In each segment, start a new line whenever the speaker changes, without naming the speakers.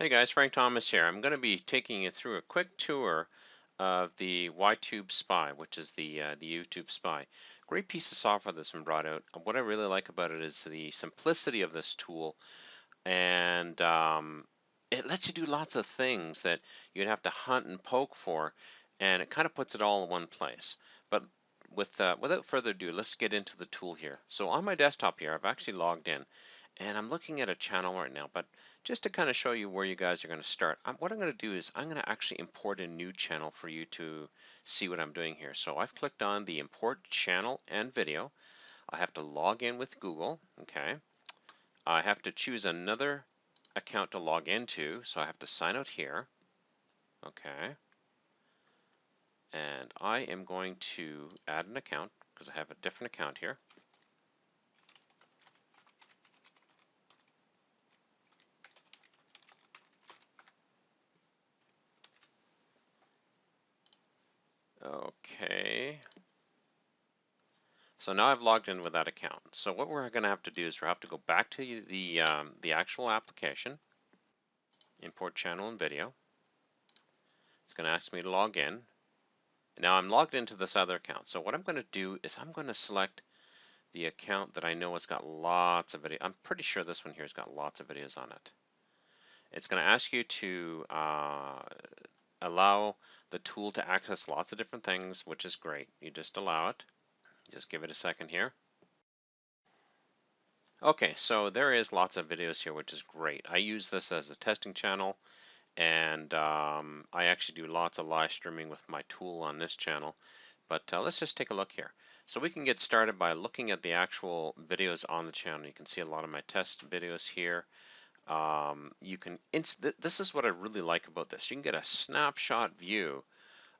Hey guys, Frank Thomas here. I'm going to be taking you through a quick tour of the YTubeSpy, which is the YouTube Spy. Great piece of software that's been brought out. What I really like about it is the simplicity of this tool, and it lets you do lots of things that you'd have to hunt and poke for, and it kind of puts it all in one place. But without further ado, let's get into the tool here. So on my desktop here, I've actually logged in, and I'm looking at a channel right now, but just to kind of show you where you guys are going to start, what I'm going to do is I'm going to actually import a new channel for you to see what I'm doing here. So I've clicked on the import channel and video. I have to log in with Google, okay? I have to choose another account to log into, so I have to sign out here, okay? And I am going to add an account because I have a different account here. Okay. So now I've logged in with that account. So what we're going to have to do is we have to go back to the actual application, import channel and video. It's going to ask me to log in. Now I'm logged into this other account. So what I'm going to do is I'm going to select the account that I know has got lots of video. I'm pretty sure this one here has got lots of videos on it. It's going to ask you to allow the tool to access lots of different things, which is great. You just allow it. Just give it a second here. Okay, so there is lots of videos here, which is great. I use this as a testing channel, and I actually do lots of live streaming with my tool on this channel. But let's just take a look here. So we can get started by looking at the actual videos on the channel. You can see a lot of my test videos here. This is what I really like about this. You can get a snapshot view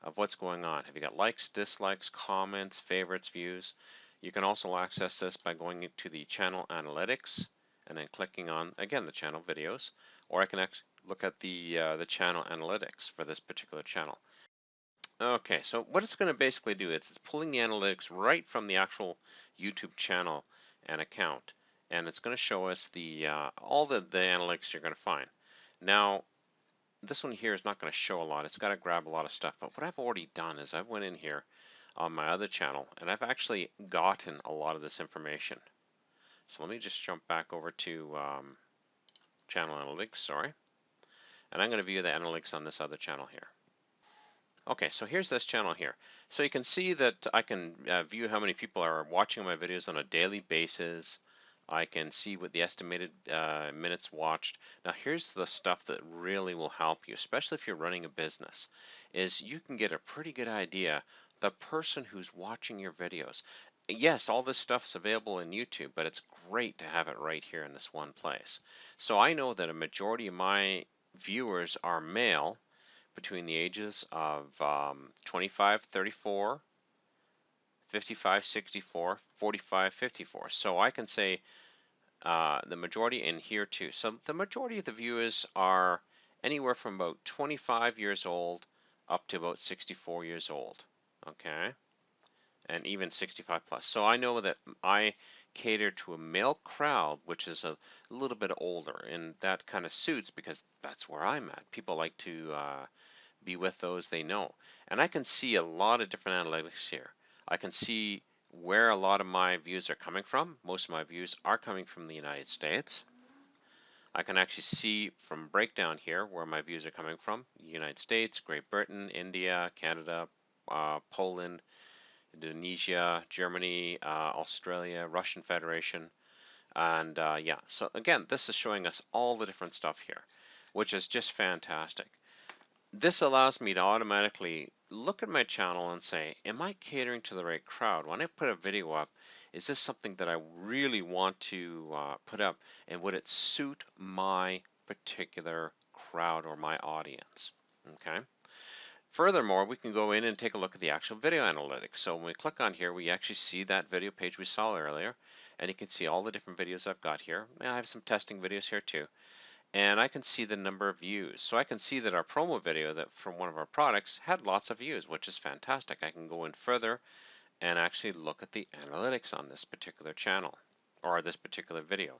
of what's going on. Have you got likes, dislikes, comments, favorites, views? You can also access this by going into the channel analytics and then clicking on, again, the channel videos, or I can look at the channel analytics for this particular channel. Okay, so what it's going to basically do is it's pulling the analytics right from the actual YouTube channel and account, and it's going to show us all the analytics you're going to find. Now, this one here is not going to show a lot. It's got to grab a lot of stuff. But what I've already done is I went in here on my other channel and I've actually gotten a lot of this information. So let me just jump back over to channel analytics, sorry. And I'm going to view the analytics on this other channel here. Okay, so here's this channel here. So you can see that I can view how many people are watching my videos on a daily basis. I can see what the estimated minutes watched. Now here's the stuff that really will help you, especially if you're running a business, is you can get a pretty good idea the person who's watching your videos. Yes, all this stuff's available in YouTube, but it's great to have it right here in this one place. So I know that a majority of my viewers are male between the ages of 25, 34, 55, 64, 45, 54. So I can say the majority in here too. So the majority of the viewers are anywhere from about 25 years old up to about 64 years old. Okay, and even 65 plus. So I know that I cater to a male crowd, which is a little bit older, and that kind of suits because that's where I'm at. People like to be with those they know. And I can see a lot of different analytics here. I can see where a lot of my views are coming from. Most of my views are coming from the United States. I can actually see from breakdown here where my views are coming from. United States, Great Britain, India, Canada, Poland, Indonesia, Germany, Australia, Russian Federation. And yeah, so again, this is showing us all the different stuff here, which is just fantastic. This allows me to automatically look at my channel and say, am I catering to the right crowd? When I put a video up, is this something that I really want to put up, and would it suit my particular crowd or my audience? Okay. Furthermore, we can go in and take a look at the actual video analytics. So when we click on here, we actually see that video page we saw earlier, and you can see all the different videos I've got here. I have some testing videos here too. And I can see the number of views. So I can see that our promo video that from one of our products had lots of views, which is fantastic. I can go in further and actually look at the analytics on this particular channel or this particular video.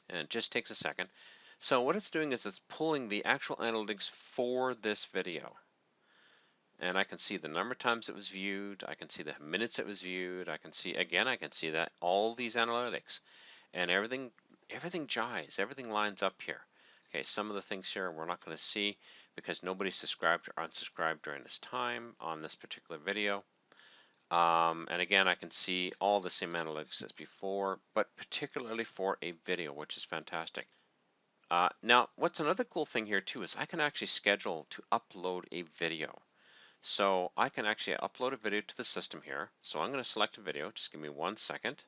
And it just takes a second. So what it's doing is it's pulling the actual analytics for this video. And I can see the number of times it was viewed, I can see the minutes it was viewed, I can see, again, I can see that all these analytics and everything jives, everything lines up here. Okay, some of the things here we're not going to see because nobody subscribed or unsubscribed during this time on this particular video. And again, I can see all the same analytics as before, but particularly for a video, which is fantastic. Now, what's another cool thing here too is I can actually schedule to upload a video. So I can actually upload a video to the system here. So I'm going to select a video. Just give me 1 second.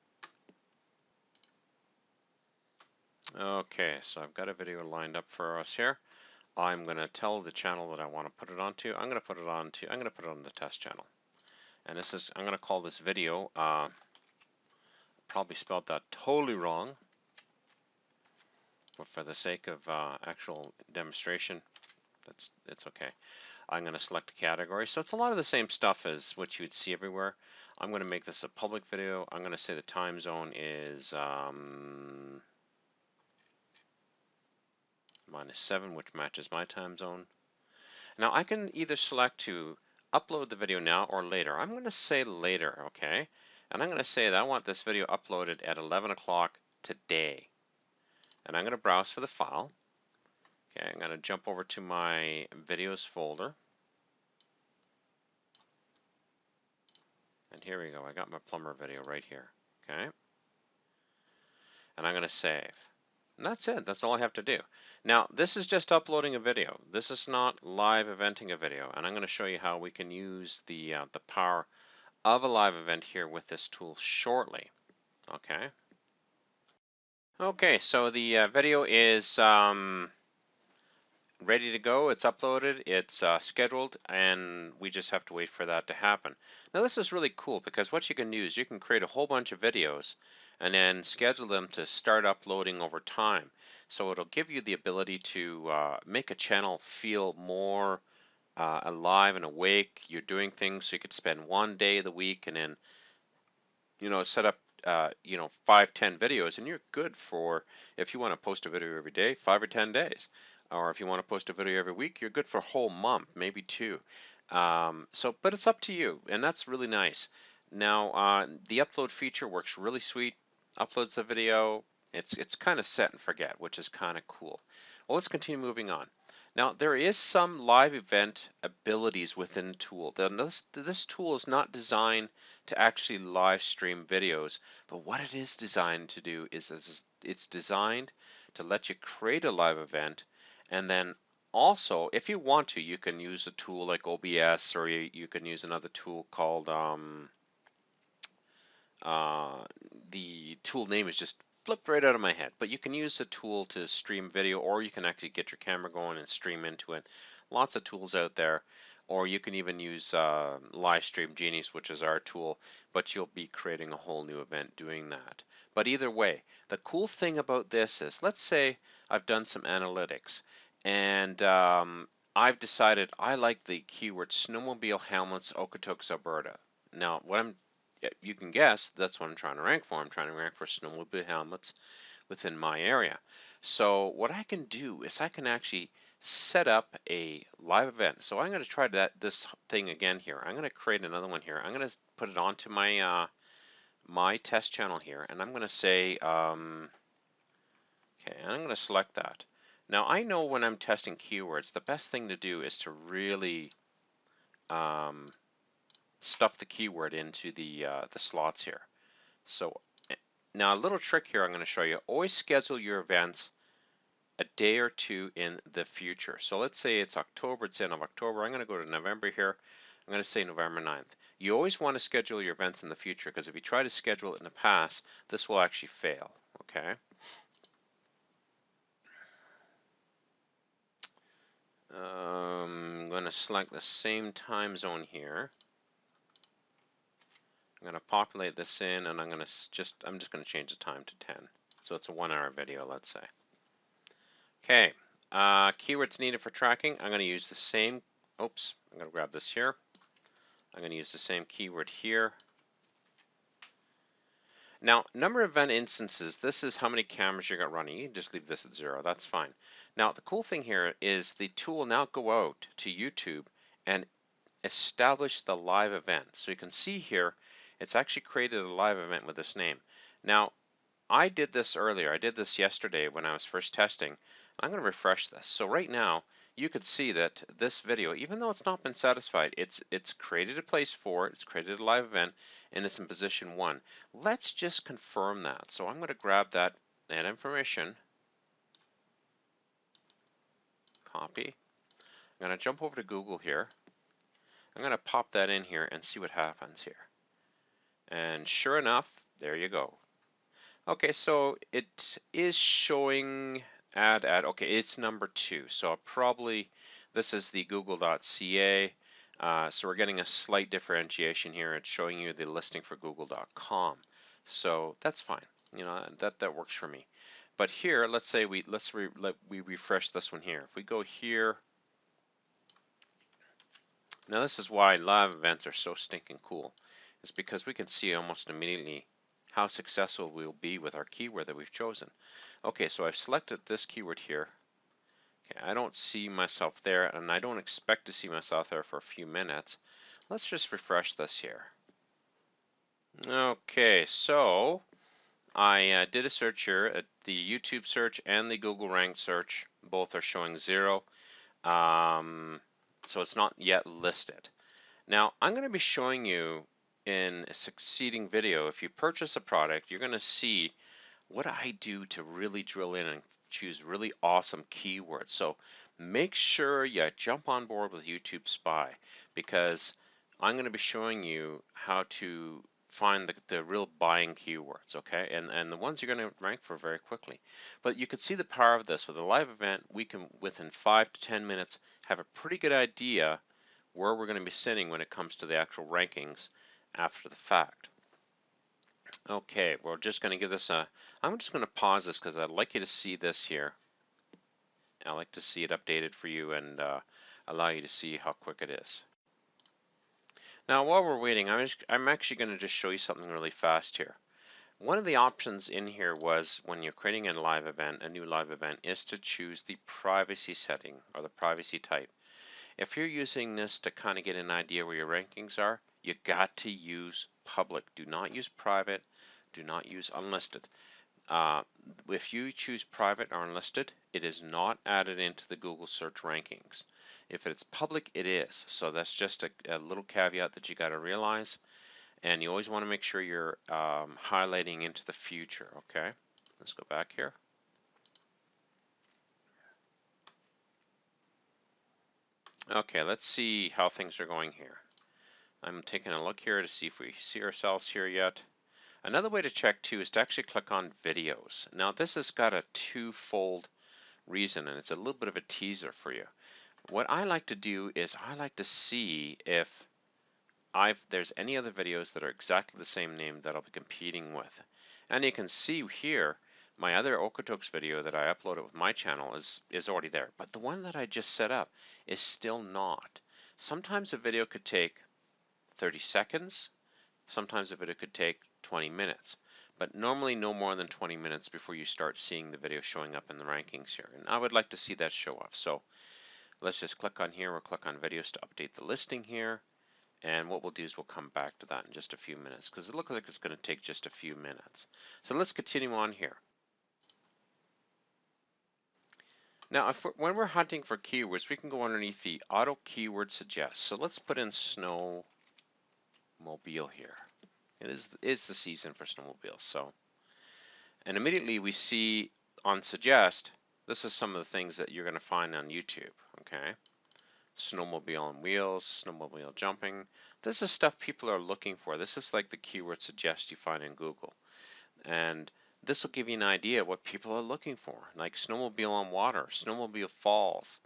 Okay, so I've got a video lined up for us here. I'm going to tell the channel that I want to put it onto. I'm going to put it on the test channel. And this is, I'm going to call this video, probably spelled that totally wrong, but for the sake of actual demonstration, it's okay. I'm going to select a category. So it's a lot of the same stuff as what you would see everywhere. I'm going to make this a public video. I'm going to say the time zone is -7, which matches my time zone. Now I can either select to upload the video now or later. I'm going to say later, okay? And I'm going to say that I want this video uploaded at 11 o'clock today. And I'm going to browse for the file. Okay, I'm going to jump over to my videos folder. And here we go. I got my plumber video right here. Okay. And I'm going to save. And that's it. That's all I have to do. Now, this is just uploading a video. This is not live eventing a video. And I'm going to show you how we can use the power of a live event here with this tool shortly. Okay. Okay, so the video is ready to go. It's uploaded, it's scheduled, and we just have to wait for that to happen. Now this is really cool because what you can do is you can create a whole bunch of videos and then schedule them to start uploading over time. So it'll give you the ability to make a channel feel more alive and awake. You're doing things, so you could spend one day of the week and then set up 5-10 videos, and you're good for, if you want to post a video every day, 5 or 10 days. Or if you want to post a video every week, you're good for a whole month, maybe 2. But it's up to you, and that's really nice. Now, the upload feature works really sweet. Uploads the video. It's kind of set and forget, which is kind of cool. Well, let's continue moving on. Now, there is some live event abilities within the tool. This tool is not designed to actually live stream videos, but what it is designed to do is it's designed to let you create a live event, and then also, if you want to, you can use a tool like OBS, or you can use another tool called, the tool name is just flipped right out of my head, but you can use a tool to stream video, or you can actually get your camera going and stream into it. Lots of tools out there. Or you can even use Livestream Genius, which is our tool, but you'll be creating a whole new event doing that. But either way, the cool thing about this is, let's say I've done some analytics, and I've decided I like the keyword snowmobile helmets, Okotoks, Alberta. Now, you can guess that's what I'm trying to rank for. I'm trying to rank for snowmobile helmets within my area. So what I can do is I can actually set up a live event. So I'm going to try this thing again here. I'm going to create another one here. I'm going to put it onto my my test channel here, and I'm going to say, okay, and I'm going to select that. Now I know when I'm testing keywords, the best thing to do is to really stuff the keyword into the slots here. So now a little trick here I'm going to show you. Always schedule your events a day or two in the future. So let's say it's October, it's the end of October. I'm going to go to November here. I'm going to say November 9th. You always want to schedule your events in the future, because if you try to schedule it in the past, this will actually fail, okay? I'm going to select the same time zone here. I'm going to populate this in, and I'm just going to change the time to 10. So it's a 1-hour video, let's say. Okay, keywords needed for tracking. I'm going to use the same, I'm going to grab this here. I'm going to use the same keyword here. Now, number of event instances, this is how many cameras you got running. You can just leave this at 0, that's fine. Now, the cool thing here is the tool will now go out to YouTube and establish the live event. So you can see here, it's actually created a live event with this name. Now, I did this earlier. I did this yesterday when I was first testing. I'm going to refresh this. So right now, you could see that this video, even though it's not been satisfied, it's created a place for it, it's created a live event, and it's in position 1. Let's just confirm that. So I'm going to grab that information, copy. I'm going to jump over to Google here. I'm going to pop that in here and see what happens here. And sure enough, there you go. Okay, so it is showing ad. Okay, it's number 2. So probably this is the google.ca. So we're getting a slight differentiation here. It's showing you the listing for google.com. So that's fine. You know, that works for me. But here, let's say we refresh this one here. If we go here, now this is why live events are so stinking cool. It's because we can see almost immediately how successful we'll be with our keyword that we've chosen. Okay, so I've selected this keyword here. Okay, I don't see myself there, and I don't expect to see myself there for a few minutes. Let's just refresh this here. Okay, so I did a search here. The YouTube search and the Google ranked search both are showing 0. So it's not yet listed. Now, I'm going to be showing you in a succeeding video, if you purchase a product, you're going to see what I do to really drill in and choose really awesome keywords. So make sure you jump on board with YTubeSpy, because I'm going to be showing you how to find the real buying keywords, okay? And the ones you're going to rank for very quickly. But you can see the power of this. With a live event, we can, within 5 to 10 minutes, have a pretty good idea where we're going to be sitting when it comes to the actual rankings after the fact. Okay, we're just going to give this a, I'm just going to pause this because I'd like you to see this here. I like to see it updated for you and allow you to see how quick it is. Now while we're waiting, I'm actually going to just show you something really fast here. One of the options in here was, when you're creating a live event, a new live event, is to choose the privacy setting or the privacy type. If you're using this to kind of get an idea where your rankings are, you got to use public. Do not use private. Do not use unlisted. If you choose private or unlisted, it is not added into the Google search rankings. If it's public, it is. So that's just a little caveat that you got to realize. And you always want to make sure you're highlighting into the future. Okay, let's go back here. Okay, let's see how things are going here. I'm taking a look here to see if we see ourselves here yet. Another way to check too is to actually click on videos. Now this has got a twofold reason, and it's a little bit of a teaser for you. What I like to do is I like to see if there's any other videos that are exactly the same name that I'll be competing with. And you can see here my other Okotoks video that I uploaded with my channel is already there, but the one that I just set up is still not. Sometimes a video could take 30 seconds, sometimes a video could take 20 minutes, but normally no more than 20 minutes before you start seeing the video showing up in the rankings here. And I would like to see that show up. So let's just click on here, we'll click on videos to update the listing here. And what we'll do is we'll come back to that in just a few minutes, because it looks like it's going to take just a few minutes. So let's continue on here. Now, when we're hunting for keywords, we can go underneath the auto keyword suggest. So let's put in snowmobile here. It is the season for snowmobiles. So, and immediately we see on suggest, this is some of the things that you're going to find on YouTube. Okay. Snowmobile on wheels, snowmobile jumping. This is stuff people are looking for. This is like the keyword suggest you find in Google. And this will give you an idea of what people are looking for, like snowmobile on water, snowmobile falls.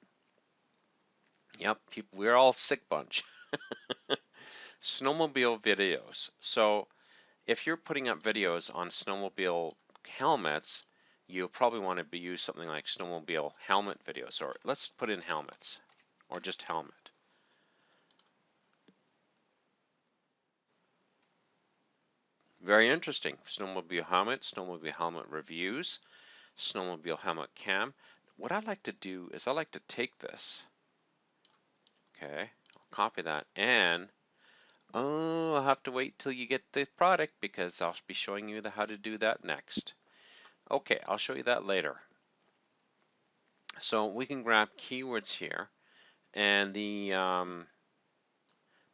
Yep, we're all a sick bunch. Snowmobile videos. So if you're putting up videos on snowmobile helmets, you'll probably want to use something like snowmobile helmet videos, or let's put in helmets, or just helmet. Very interesting. Snowmobile helmet reviews, snowmobile helmet cam. What I like to do is I like to take this, okay, I'll copy that, and oh, I'll have to wait till you get the product because I'll be showing you how to do that next. Okay, I'll show you that later. So we can grab keywords here, and the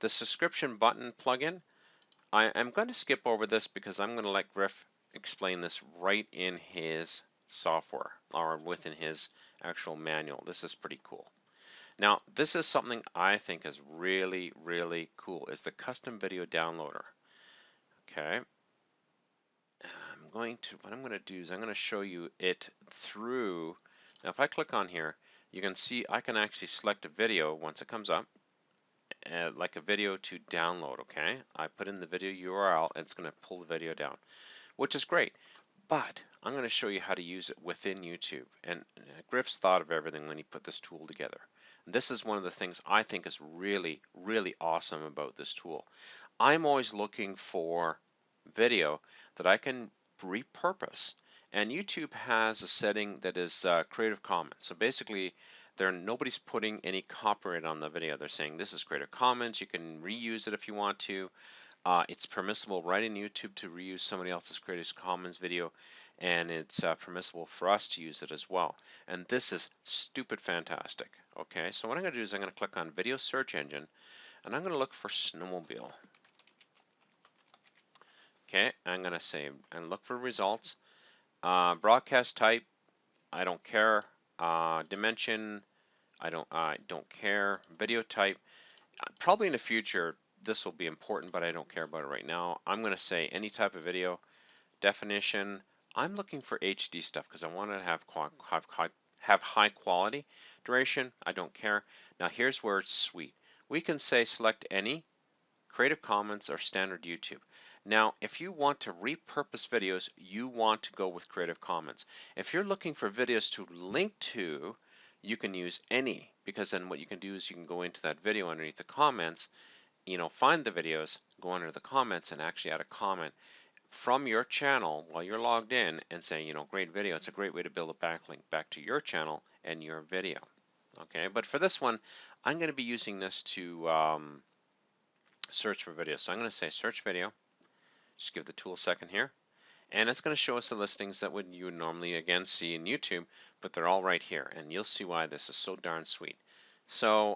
subscription button plugin, I'm going to skip over this because I'm going to let Griff explain this right in his software or within his actual manual. This is pretty cool. Now, this is something I think is really, really cool, is the custom video downloader. Okay. What I'm going to do is I'm going to show you it through. Now, if I click on here, you can see I can actually select a video once it comes up, like a video to download, okay? I put in the video URL, and it's going to pull the video down, which is great. But I'm going to show you how to use it within YouTube. And Griff's thought of everything when he put this tool together. This is one of the things I think is really, really awesome about this tool. I'm always looking for video that I can repurpose. And YouTube has a setting that is Creative Commons. So basically, nobody's putting any copyright on the video. They're saying this is Creative Commons. You can reuse it if you want to. It's permissible right in YouTube to reuse somebody else's Creative Commons video, and it's permissible for us to use it as well. And this is stupid fantastic. Okay, so what I'm going to do is I'm going to click on Video Search Engine, and I'm going to look for snowmobile. Okay, I'm going to say and look for results. Broadcast type, I don't care. Dimension, I don't care. Video type, probably in the future this will be important, but I don't care about it right now. I'm going to say any type of video. Definition, I'm looking for HD stuff because I want to have high quality. Duration, I don't care. Now here's where it's sweet. We can say select any, Creative Commons, or standard YouTube. Now, if you want to repurpose videos, you want to go with Creative Commons. If you're looking for videos to link to, you can use any, because then what you can do is you can go into that video underneath the comments, find the videos, go under the comments, and actually add a comment from your channel while you're logged in and say, great video. It's a great way to build a backlink back to your channel and your video. Okay, but for this one, I'm going to be using this to search for video. So I'm going to say search video. Just give the tool a second here. And it's going to show us the listings that you would normally, again, see in YouTube, but they're all right here. And you'll see why this is so darn sweet. So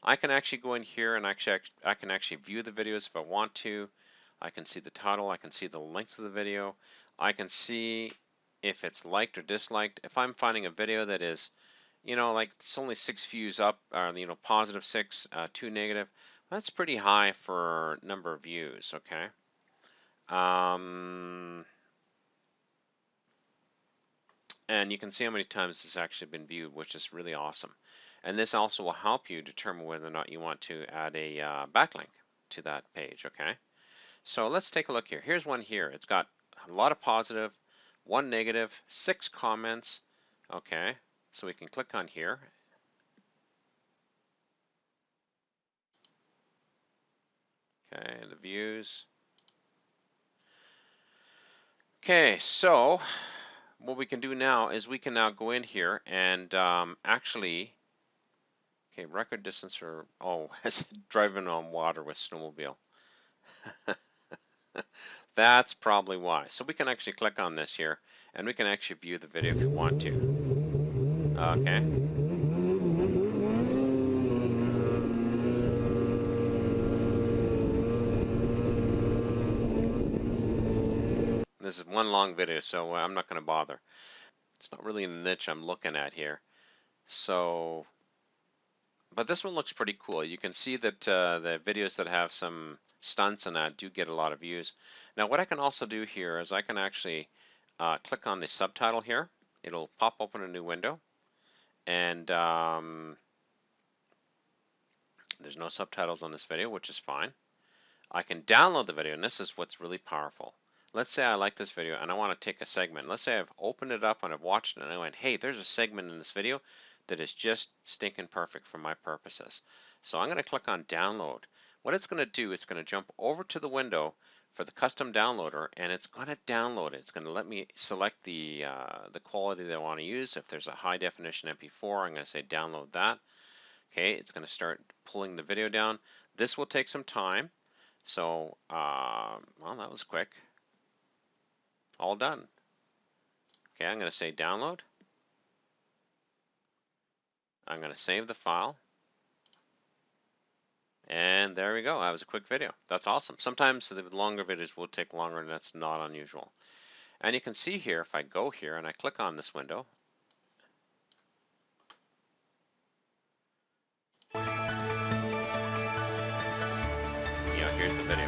I can actually go in here and I can actually view the videos if I want to. I can see the title. I can see the link to the video. I can see if it's liked or disliked. If I'm finding a video that is, like it's only 6 views up, or positive 6, 2 negative, that's pretty high for number of views. Okay. And you can see how many times this has actually been viewed, which is really awesome. And this also will help you determine whether or not you want to add a backlink to that page. Okay. So let's take a look here. Here's one here. It's got a lot of positive, 1 negative, 6 comments. Okay, so we can click on here. Okay, the views. Okay, so what we can do now is we can now go in here and actually, okay, record distance for, it's driving on water with snowmobile. That's probably why. So we can actually click on this here, and we can actually view the video if you want to. Okay. This is one long video, so I'm not going to bother. It's not really the niche I'm looking at here. So, but this one looks pretty cool. You can see that the videos that have some stunts and that do get a lot of views. Now what I can also do here is I can actually click on the subtitle here. It'll pop open a new window, and there's no subtitles on this video, which is fine. I can download the video, and this is what's really powerful. Let's say I like this video and I want to take a segment. Let's say I've opened it up and I've watched it and I went, hey, there's a segment in this video that is just stinking perfect for my purposes. So I'm going to click on download. what it's going to do, it's going to jump over to the window for the custom downloader, and it's going to download it. It's going to let me select the quality that I want to use. If there's a high definition MP4, I'm going to say download that. Okay, it's going to start pulling the video down. This will take some time. So, well, that was quick. All done. Okay, I'm going to say download. I'm going to save the file. And there we go. That was a quick video. That's awesome. Sometimes the longer videos will take longer, and that's not unusual. And you can see here, if I go here and I click on this window, here's the video.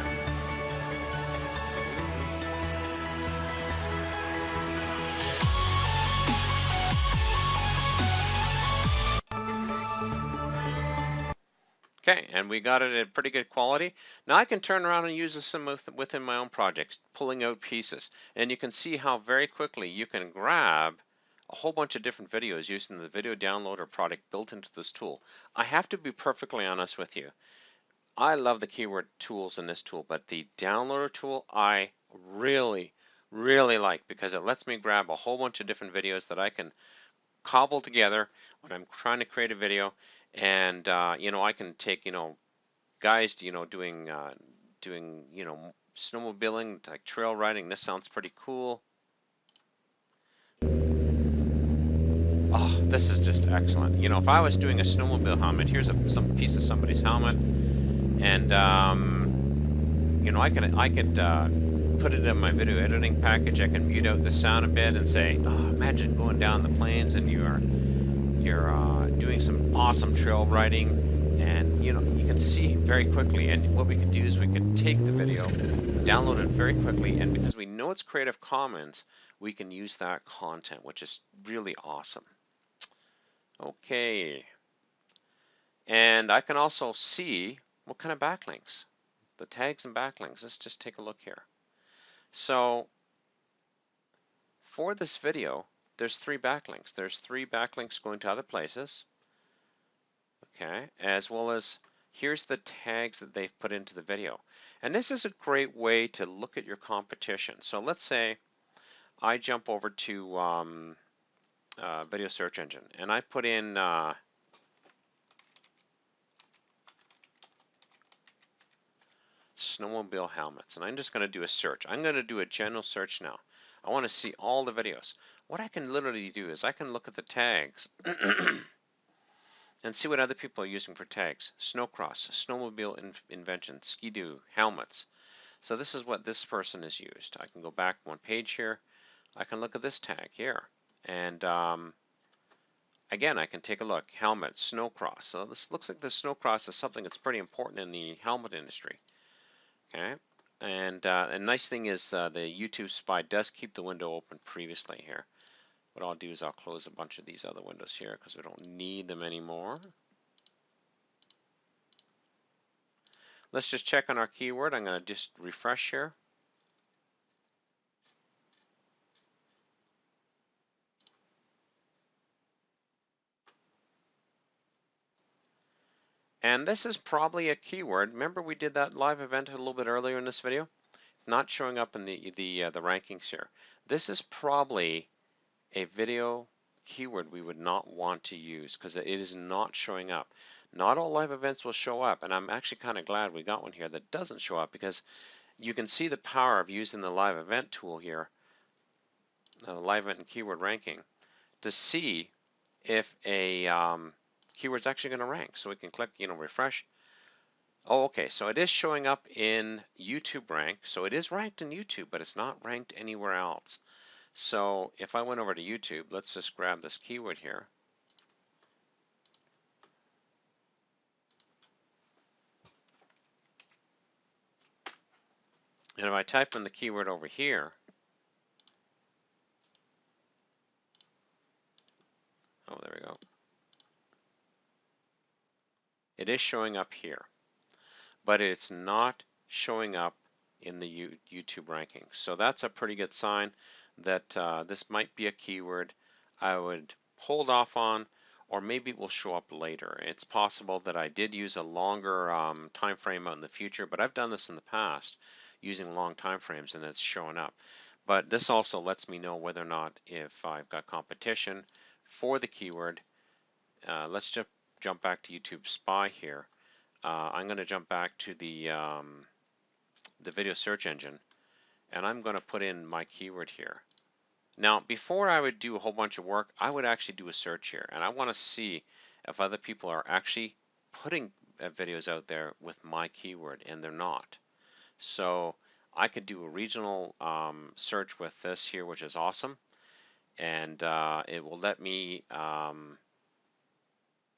Okay, and we got it at pretty good quality. Now I can turn around and use this within my own projects, pulling out pieces. And you can see how very quickly you can grab a whole bunch of different videos using the video downloader product built into this tool. I have to be perfectly honest with you. I love the keyword tools in this tool, but the downloader tool I really, really like, because it lets me grab a whole bunch of different videos that I can cobble together when I'm trying to create a video. And I can take guys doing snowmobiling, like trail riding. This sounds pretty cool. Oh, this is just excellent. If I was doing a snowmobile helmet, here's some piece of somebody's helmet, and I could put it in my video editing package. I can mute out the sound a bit and say, oh, imagine going down the plains and you're doing some awesome trail riding, and you can see very quickly. And what we could do is we could take the video, download it very quickly, and because we know it's Creative Commons, we can use that content, which is really awesome. Okay, and I can also see what kind of backlinks, the tags and backlinks. Let's just take a look here. So for this video, there's 3 backlinks. There's 3 backlinks going to other places. Okay, as well as here's the tags that they've put into the video. And this is a great way to look at your competition. So let's say I jump over to video search engine and I put in snowmobile helmets, and I'm just going to do a search. I'm going to do a general search now. I want to see all the videos. What I can literally do is I can look at the tags and see what other people are using for tags. Snowcross, snowmobile invention, skidoo, helmets. So this is what this person has used. I can go back one page here. I can look at this tag here. And again, I can take a look. Helmet, snowcross. So this looks like the snowcross is something that's pretty important in the helmet industry. Okay. And a nice thing is the YTubeSpy does keep the window open previously here. What I'll do is I'll close a bunch of these other windows here because we don't need them anymore. Let's just check on our keyword. I'm going to just refresh here. And this is probably a keyword. Remember we did that live event a little bit earlier in this video? Not showing up in the rankings here. This is probably a video keyword we would not want to use because it is not showing up. Not all live events will show up, and I'm actually kind of glad we got one here that doesn't show up, because you can see the power of using the live event tool here, live event and keyword ranking, to see if a keyword's actually going to rank. So we can click, refresh. Oh, okay, so it is showing up in YouTube rank, so it is ranked in YouTube, but it's not ranked anywhere else. So if I went over to YouTube, let's just grab this keyword here. And if I type in the keyword over here, oh, there we go. It is showing up here, but it's not showing up in the YouTube rankings. So that's a pretty good sign that this might be a keyword I would hold off on, or maybe it will show up later. It's possible that I did use a longer time frame out in the future, but I've done this in the past using long time frames and it's showing up. But this also lets me know whether or not if I've got competition for the keyword. Let's just jump back to YTubeSpy here. I'm going to jump back to the video search engine, and I'm going to put in my keyword here. Now, before I would do a whole bunch of work, I would actually do a search here, and I want to see if other people are actually putting videos out there with my keyword, and they're not. So I could do a regional search with this here, which is awesome, and it will let me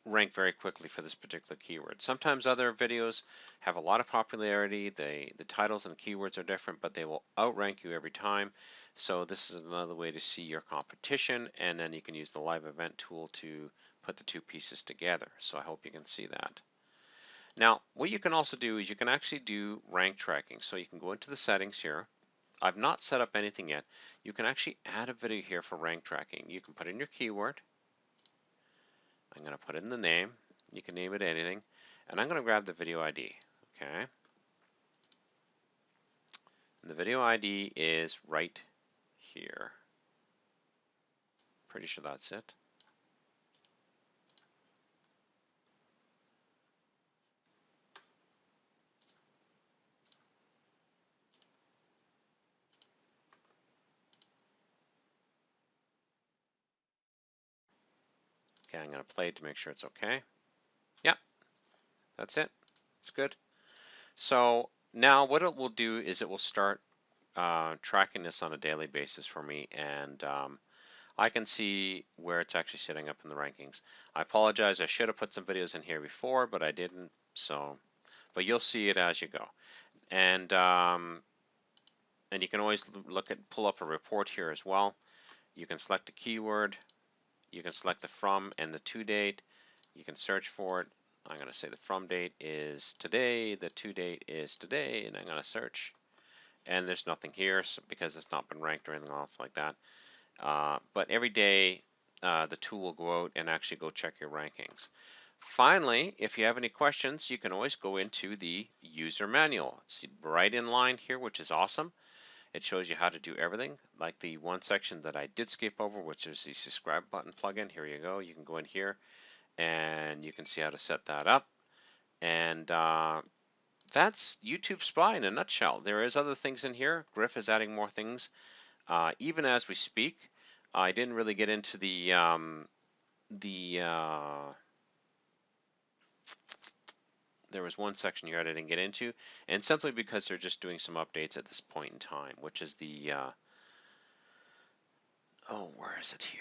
rank very quickly for this particular keyword. Sometimes other videos have a lot of popularity, the titles and keywords are different, but they will outrank you every time. So this is another way to see your competition, and then you can use the live event tool to put the two pieces together. So I hope you can see that. Now, what you can also do is you can actually do rank tracking. So you can go into the settings here. I've not set up anything yet. You can actually add a video here for rank tracking. You can put in your keyword. I'm going to put in the name. You can name it anything. And I'm going to grab the video ID. Okay. And the video ID is right here. Pretty sure that's it. Okay, I'm going to play it to make sure it's okay. Yep, that's it. It's good. So now what it will do is it will start tracking this on a daily basis for me, and I can see where it's actually sitting up in the rankings. I apologize, I should have put some videos in here before, but I didn't. So, but you'll see it as you go. And you can always pull up a report here as well. You can select a keyword, you can select the from and the to date, you can search for it. I'm going to say the from date is today, the to date is today, and I'm going to search. And there's nothing here because it's not been ranked or anything else like that. But every day the tool will go out and actually go check your rankings. Finally, if you have any questions, you can always go into the user manual. It's right in line here, which is awesome. It shows you how to do everything, like the one section that I did skip over, which is the subscribe button plugin. Here you go. You can go in here and you can see how to set that up. And that's YTubeSpy in a nutshell. There is other things in here. Griff is adding more things even as we speak. I didn't really get into there was one section here I didn't get into, and simply because they're just doing some updates at this point in time, which is the oh, where is it here?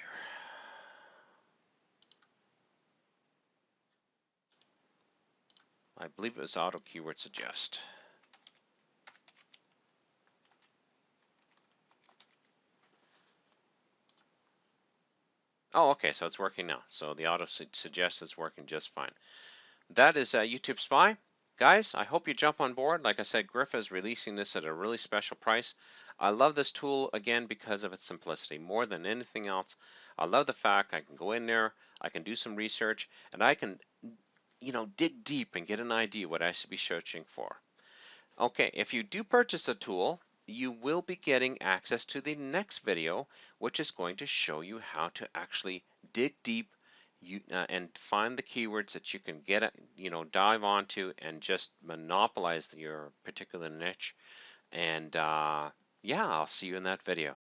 I believe it was auto keyword suggest. Oh, okay, so it's working now. So the auto suggest is working just fine. That is YTubeSpy. Guys, I hope you jump on board. Like I said, Griff is releasing this at a really special price. I love this tool, again, because of its simplicity. More than anything else, I love the fact I can go in there, I can do some research, and I can, dig deep and get an idea what I should be searching for. Okay, if you do purchase a tool, you will be getting access to the next video, which is going to show you how to actually dig deep and find the keywords that you can dive onto and just monopolize your particular niche. And yeah, I'll see you in that video.